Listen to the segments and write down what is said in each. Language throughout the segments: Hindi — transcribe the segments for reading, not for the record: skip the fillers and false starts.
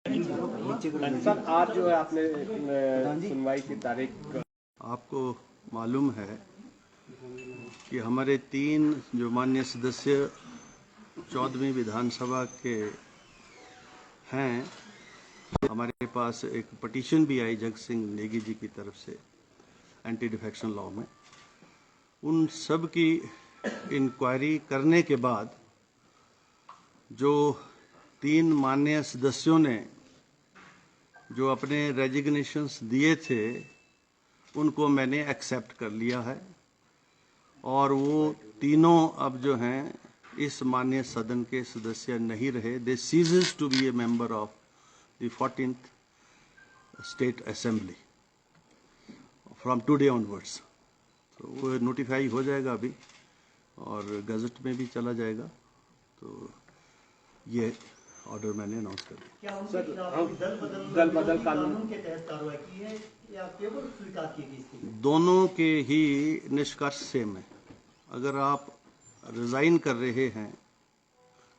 सर आज जो है आपने सुनवाई की तारीख, आपको मालूम है कि हमारे 3 जो माननीय सदस्य 14वीं विधानसभा के हैं, हमारे पास एक पटिशन भी आई जग सिंह नेगी जी की तरफ से एंटी डिफेक्शन लॉ में। उन सब की इंक्वायरी करने के बाद जो 3 माननीय सदस्यों ने जो अपने रेजिग्नेशंस दिए थे उनको मैंने एक्सेप्ट कर लिया है और वो तीनों अब जो हैं इस माननीय सदन के सदस्य नहीं रहे। They ceases to be a member of the 14th state assembly from today onwards. तो वो नोटिफाई हो जाएगा अभी और गजट में भी चला जाएगा। तो ये ऑर्डर मैंने अनाउंस कर दिया। दल बदल कानून के तहत कार्रवाई की है या केवल स्वीकार की गई? दोनों के ही निष्कर्ष सेम है। अगर आप रिजाइन कर रहे हैं,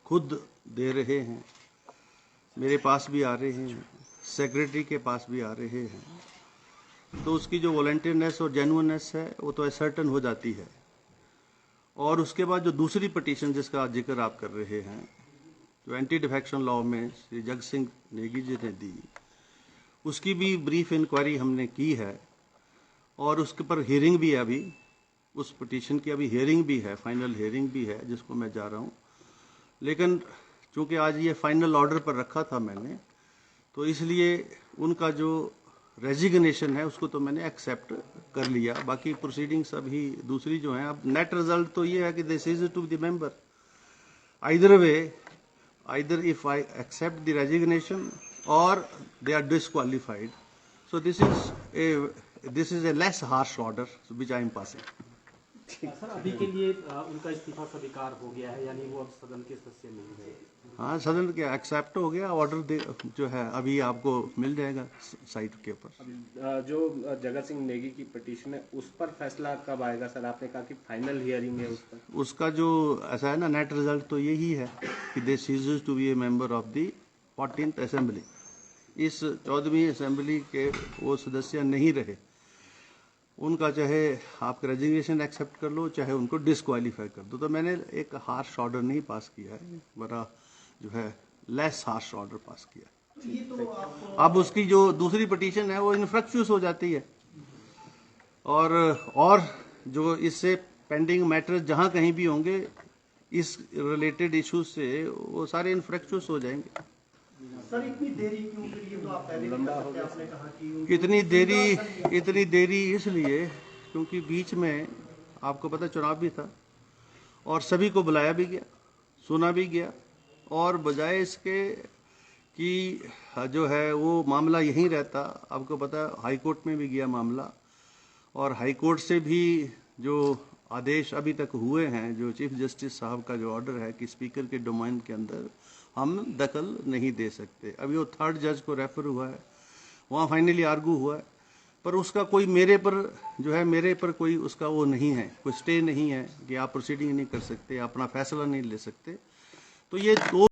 खुद दे रहे हैं, मेरे पास भी आ रहे हैं, सेक्रेटरी के पास भी आ रहे हैं, तो उसकी जो वॉलंटियरनेस और जेन्युइननेस है वो तो सर्टन हो जाती है। और उसके बाद जो दूसरी पिटीशन जिसका जिक्र आप कर रहे हैं, जो एंटी डिफेक्शन लॉ में श्री जग सिंह नेगी जी ने दी, उसकी भी ब्रीफ इंक्वायरी हमने की है और उसके पर हियरिंग भी है। अभी उस पिटीशन की अभी हियरिंग भी है, फाइनल हियरिंग भी है जिसको मैं जा रहा हूँ। लेकिन चूंकि आज ये फाइनल ऑर्डर पर रखा था मैंने, तो इसलिए उनका जो रेजिग्नेशन है उसको तो मैंने एक्सेप्ट कर लिया। बाकी प्रोसीडिंग्स अभी दूसरी जो हैं, अब नेट रिजल्ट तो ये है कि this is to the member either way, either if I accept the resignation or they are disqualified. So this is a less harsh order which I am passing. Sir अभी के लिए उनका इस्तीफा स्वीकार हो गया है, यानी वो अब सदन के सदस्य नहीं है। हाँ, सदन के एक्सेप्ट हो गया ऑर्डर जो है अभी आपको मिल जाएगा साइट के ऊपर। जो जगत सिंह नेगी की पिटीशन है उस पर फैसला कब आएगा सर? आपने कहा कि फाइनल हियरिंग है उस पर। उसका जो ऐसा है ना, नेट रिजल्ट तो यही है कि they ceases to be a member of the 14th assembly. इस 14वीं असेंबली के वो सदस्य नहीं रहे, उनका चाहे आप रेजिग्नेशन एक्सेप्ट कर लो, चाहे उनको डिस्क्वालीफाई कर दो। तो मैंने एक हार्श ऑर्डर नहीं पास किया है, बड़ा जो है लेस हार्श ऑर्डर पास किया। अब उसकी जो दूसरी पिटीशन है वो इनफ्रक्चुअस हो जाती है और जो इससे पेंडिंग मैटर्स जहां कहीं भी होंगे इस रिलेटेड इश्यूज से वो सारे इनफ्रक्चुअस हो जाएंगे। सर इतनी देरी क्यों? फिर ये तो आप पहले भी कर सकते, आपने कहा कि इतनी देरी इसलिए क्योंकि बीच में आपको पता चुनाव भी था और सभी को बुलाया भी गया, सुना भी गया, और बजाय इसके कि जो है वो मामला यहीं रहता, आपको पता हाई कोर्ट में भी गया मामला, और हाई कोर्ट से भी जो आदेश अभी तक हुए हैं, जो चीफ जस्टिस साहब का जो ऑर्डर है कि स्पीकर के डोमेन के अंदर हम दखल नहीं दे सकते। अभी वो 3rd जज को रेफर हुआ है, वहाँ फाइनली आर्गू हुआ है, पर उसका कोई मेरे पर कोई उसका वो नहीं है, कोई स्टे नहीं है कि आप प्रोसीडिंग नहीं कर सकते, अपना फैसला नहीं ले सकते। तो ये 2